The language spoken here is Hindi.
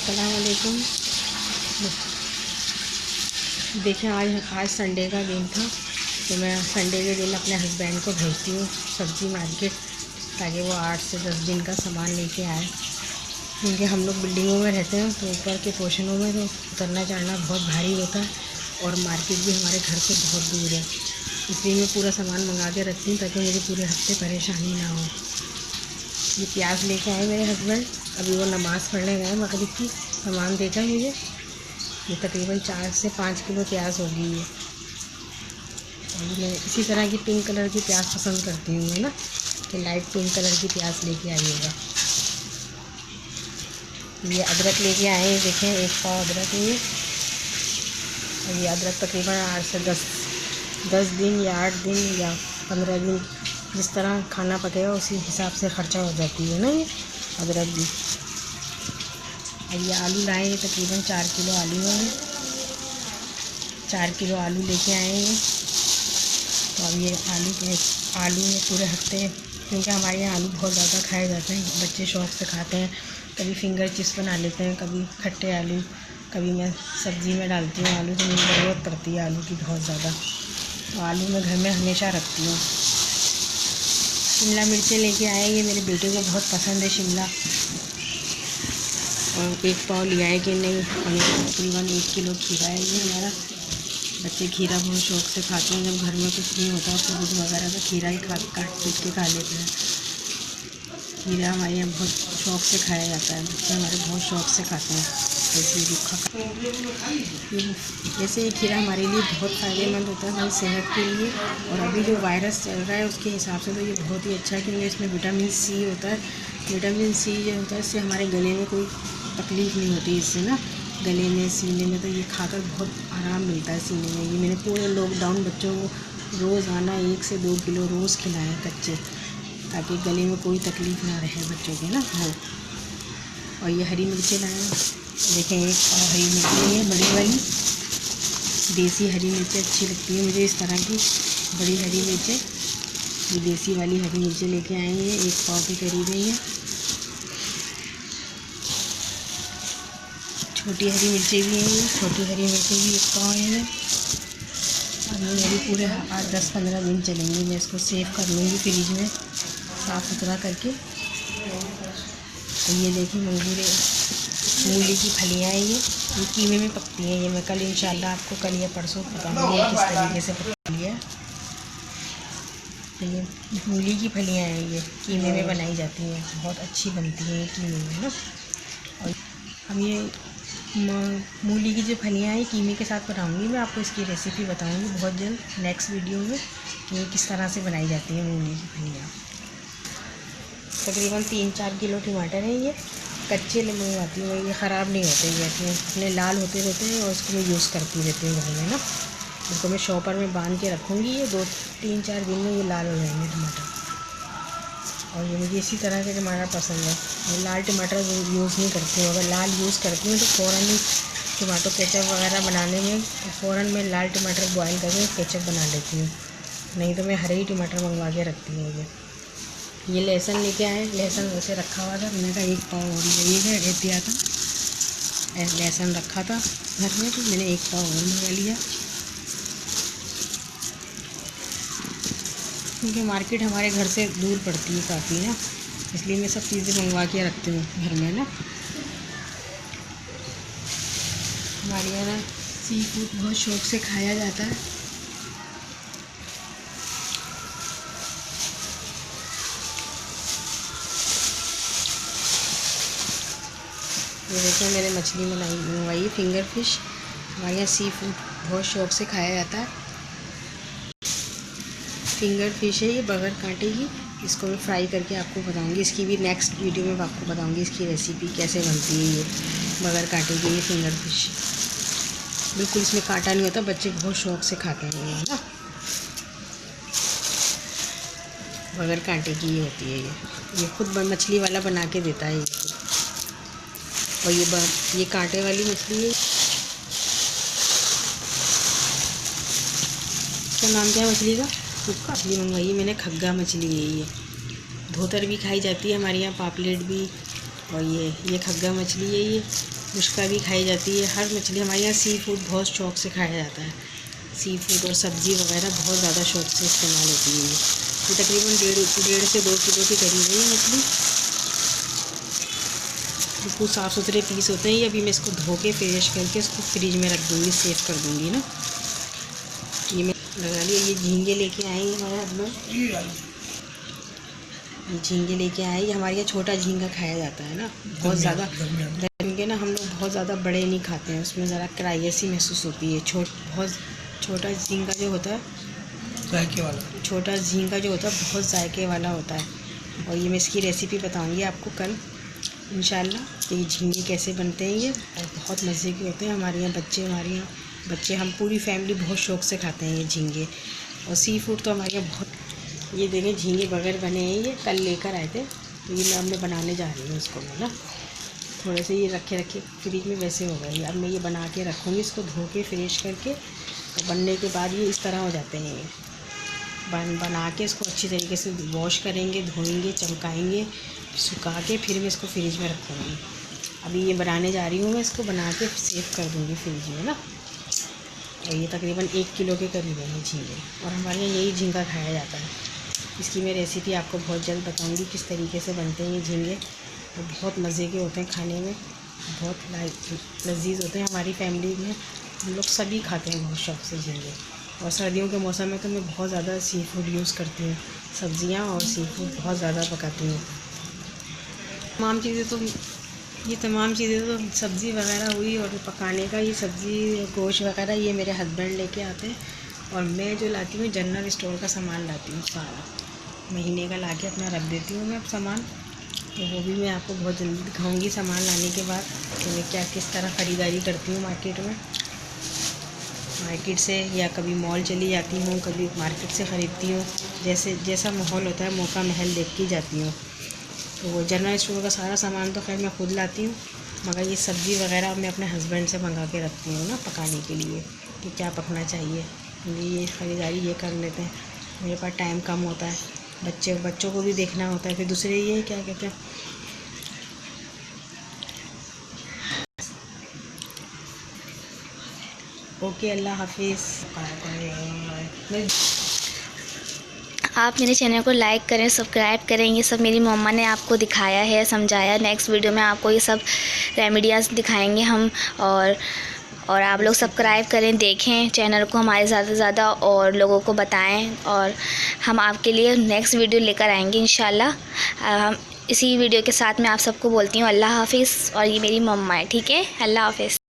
अस्सलाम वालेकुम। देखिए आज संडे का दिन था, तो मैं संडे के दिन अपने हस्बैंड को भेजती हूँ सब्ज़ी मार्केट, ताकि वो 8 से 10 दिन का सामान लेके आए। क्योंकि हम लोग बिल्डिंगों में रहते हैं, तो ऊपर के पोर्शनों में तो उतरना चढ़ना बहुत भारी होता है, और मार्केट भी हमारे घर से बहुत दूर है। इसलिए मैं पूरा सामान मंगा के रखती हूँ ताकि मुझे पूरे हफ्ते परेशानी ना हो। ये प्याज लेके आए मेरे हस्बैंड, अभी वो नमाज़ पढ़ने गए मगरिब की। सामान देखा मुझे, ये तकरीबन 4 से 5 किलो प्याज होगी ये। और मैं इसी तरह की पिंक कलर की प्याज पसंद करती हूँ मैं ना, कि लाइट पिंक कलर की प्याज लेके आइएगा। ये अदरक लेके आए हैं, देखें 1 पाव अदरक है ये। और ये अदरक तकरीबन 8 से 10 दिन या 8 दिन या 15 दिन, जिस तरह खाना पकेगा उसी हिसाब से ख़र्चा हो जाती है ना ये अदरक भी। और ये आलू लाए हैं, तकरीबन 4 किलो आलू हैं, 4 किलो आलू लेके आए हैं। तो अब ये आलू में पूरे हफ्ते, क्योंकि हमारे यहाँ आलू बहुत ज़्यादा खाए जाते हैं, बच्चे शौक़ से खाते हैं। कभी फिंगर चिप्स बना लेते हैं, कभी खट्टे आलू, कभी मैं सब्ज़ी में डालती हूँ आलू, तो मुझे ज़रूरत पड़ती है आलू की बहुत ज़्यादा, तो आलू मैं घर में हमेशा रखती हूँ। शिमला मिर्चें लेके आए, ये मेरे बेटे को बहुत पसंद है शिमला, और 1 पाव लिया है कि नहीं। और तकरीबन 1 किलो खीरा है ये हमारा। बच्चे खीरा बहुत शौक़ से खाते हैं, जब घर में कुछ नहीं होता फ्रूट वगैरह तो खीरा ही काट पीट के खा लेते हैं। खीरा हमारे यहाँ बहुत शौक़ से खाया जाता है, बच्चे हमारे बहुत शौक़ से खाते हैं। ऐसे रूखा जैसे ये खीरा हमारे लिए बहुत फ़ायदेमंद होता है हमारी सेहत के लिए, और अभी जो वायरस चल रहा है उसके हिसाब से तो ये बहुत ही अच्छा है, क्योंकि इसमें विटामिन सी होता है। विटामिन सी जो होता है, इससे हमारे गले में कोई तकलीफ़ नहीं होती इससे ना, गले में सीने में, तो ये खाकर बहुत आराम मिलता है सीने में। ये मैंने पूरे लॉकडाउन बच्चों को रोज़ाना 1 से 2 किलो रोज़ खिलाएँ कच्चे, ताकि गले में कोई तकलीफ़ ना रहे बच्चों के ना हो। और ये हरी मिर्चें लाएँ, देखें 1 पाव हरी मिर्चें, ये बड़ी वाली देसी हरी मिर्चें अच्छी लगती है मुझे, इस तरह की बड़ी हरी मिर्चें, ये देसी वाली हरी मिर्चें लेके आए हैं, 1 पाव के करीब है ये। छोटी हरी मिर्चें भी हैं, ये छोटी हरी मिर्चें भी 1 पाव है। अब ये मेरी पूरे 8, 10, 15 दिन चलेंगी। मैं इसको सेव कर लूँगी फ्रिज में साफ़ सुथरा करके। तो ये देखिए मूली की फलियाँ हैं, ये कीमे में पकती हैं। ये मैं कल इंशाल्लाह आपको कल या परसों बताऊँगी किस तरीके से पकती है। तो ये मूली की फलियाँ हैं, ये कीमे में बनाई जाती हैं, बहुत अच्छी बनती हैं ये कीमे में ना। और अब ये मूली की जो फलियाँ हैं कीमे के साथ बनाऊँगी, मैं आपको इसकी रेसिपी बताऊँगी बहुत जल्द नेक्स्ट वीडियो में, कि किस तरह से बनाई जाती है मूली की फलियाँ। तकरीबन 3-4 किलो टमाटर है, ये कच्चे मंगवाती हूँ, ये ख़राब नहीं होते, ये अपने लाल होते रहते हैं, और इसको मैं यूज़ करती रहती हूँ घर में ना। इसको मैं शॉपर में बांध के रखूँगी, ये 2-3-4 दिन में ये लाल हो जाएंगे टमाटर। और ये मुझे इसी तरह के टमाटर पसंद है, मैं लाल टमाटर यूज़ नहीं करती हूँ। अगर लाल यूज़ करती हूँ तो फ़ौरन ही टमाटो केचप वगैरह बनाने में फ़ौरन मैं लाल टमाटर बॉयल करके केचप बना लेती हूँ, नहीं तो मैं हरे ही टमाटर मंगवा के रखती हूँ। ये लहसुन लेके आए, लहसुन वैसे रखा हुआ था, मैंने कहा 1 पाव और ये दिया था, लहसुन रखा था घर में, तो मैंने 1 पाव और मंगा लिया। क्योंकि मार्केट हमारे घर से दूर पड़ती है काफ़ी ना, इसलिए मैं सब चीज़ें मंगवा के रखती हूँ घर में ना। हमारे यहाँ ना सी फूड बहुत शौक़ से खाया जाता है। ये देखिए मैंने मछली मंगवाई फिंगर फिश, हमारे यहाँ सी फूड बहुत शौक़ से खाया जाता है। फिंगर फिश है ये बगैर कांटे की, इसको मैं फ्राई करके आपको बताऊंगी, इसकी भी नेक्स्ट वीडियो में आपको बताऊंगी इसकी रेसिपी कैसे बनती है। ये बगैर कांटे की ये फिंगर फिश, बिल्कुल इसमें कांटा नहीं होता, बच्चे बहुत शौक़ से खाते हैं ये ना, बगैर कांटे की ये होती है। ये खुद मछली वाला बना के देता है ये। और ये कांटे वाली मछली है, क्या नाम क्या है मछली का? मछली मंगवाई मैंने, खग्गा मछली है ये। धोतर भी खाई जाती है हमारे यहाँ, पापलेट भी। और ये खग्गा मछली है, ये मुश्का भी खाई जाती है। हर मछली हमारे यहाँ सी फूड बहुत शौक़ से खाया जाता है। सी फूड और सब्ज़ी वगैरह बहुत ज़्यादा शौक़ से इस्तेमाल होती है। ये तकरीबन डेढ़ से 2 किलो की करीब है ये मछली। बिल्कुल साफ़ सुथरे पीस होते हैं ये। अभी मैं इसको धो के फ्रेश करके इसको फ्रिज में रख दूँगी, सेव कर दूँगी ना। ये मैं लगा लिया। ये झींगे लेके आएंगे हमारे हस्बैंड, ये झींगे लेके आए। ये हमारे यहाँ छोटा झींगा खाया जाता है ना, बहुत ज़्यादा झींगे ना हम लोग बहुत ज़्यादा बड़े नहीं खाते हैं, उसमें ज़रा क्राइसी महसूस होती है। बहुत छोटा झींगा जो होता है, जायके वाला छोटा झींगा जो होता है बहुत जायके वाला होता है। और ये मैं इसकी रेसिपी बताऊंगी आपको कल इंशाल्लाह। ये झींगे कैसे बनते हैं ये, और बहुत मज़े के होते हैं। हमारे यहाँ बच्चे हम पूरी फैमिली बहुत शौक़ से खाते हैं ये झींगे। और सी फूड तो हमारे यहाँ बहुत। ये देखें झींगे बगैर बने हैं, ये कल लेकर आए थे, तो ये मैं बनाने जा रही हूँ इसको मैं ना। थोड़े से ये रखे फ्रिज में वैसे हो गए। अब मैं ये बना के रखूँगी, इसको धो के फ्रेश करके। तो बनने के बाद ये इस तरह हो जाते हैं। ये बना के इसको अच्छी तरीके से वॉश करेंगे, धोएंगे, चमकाएंगे, सुखा के फिर मैं इसको फ्रिज में रखूँगी। अभी ये बनाने जा रही हूँ मैं, इसको बना के सेव कर दूँगी फ्रिज में ना। और ये तकरीबन 1 किलो के करीब है झींगे, और हमारे यहाँ यही झींगा खाया जाता है। इसकी मैं रेसिपी आपको बहुत जल्द बताऊंगी किस तरीके से बनते हैं ये झींगे। और बहुत मज़े के होते हैं खाने में, बहुत लजीज होते हैं। हमारी फैमिली में हम लोग सभी खाते हैं बहुत शौक़ से झींगे। और सर्दियों के मौसम में तो मैं बहुत ज़्यादा सी फूड यूज़ करती हूँ, सब्ज़ियाँ और सी फूड बहुत ज़्यादा पकाती हूँ। तमाम चीज़ें तो सब्ज़ी वगैरह हुई और पकाने का, ये सब्ज़ी गोश्त वगैरह ये मेरे हस्बैंड लेके आते हैं। और मैं जो लाती हूँ जनरल स्टोर का सामान लाती हूँ, सारा महीने का ला के अपना रख देती हूँ मैं अब सामान। तो वो भी मैं आपको बहुत जल्दी दिखाऊंगी सामान लाने के बाद कि मैं किस तरह ख़रीदारी करती हूँ मार्केट से, या कभी मॉल चली जाती हूँ, कभी मार्केट से ख़रीदती हूँ। जैसा माहौल होता है मौका महल देख के जाती हूँ। तो वो जनरल स्टोर का सारा सामान तो खैर मैं खुद लाती हूँ, मगर ये सब्ज़ी वगैरह मैं अपने हस्बैंड से मंगा के रखती हूँ ना पकाने के लिए, कि क्या पकना चाहिए। ये ख़रीदारी ये कर लेते हैं। मेरे पास टाइम कम होता है, बच्चों को भी देखना होता है, फिर दूसरे ये क्या कहते हैं। ओके, अल्लाह हाफिज़। आप मेरे चैनल को लाइक करें, सब्सक्राइब करें। ये सब मेरी मम्मा ने आपको दिखाया है, समझाया। नेक्स्ट वीडियो में आपको ये सब रेमेडियाज़ दिखाएंगे हम। और आप लोग सब्सक्राइब करें, देखें चैनल को हमारे ज़्यादा से ज़्यादा, और लोगों को बताएं। और हम आपके लिए नेक्स्ट वीडियो लेकर आएंगे इंशाल्लाह। इसी वीडियो के साथ मैं आप सबको बोलती हूँ अल्लाह हाफिज़। और ये मेरी मम्मा है, ठीक है, अल्लाह हाफिज़।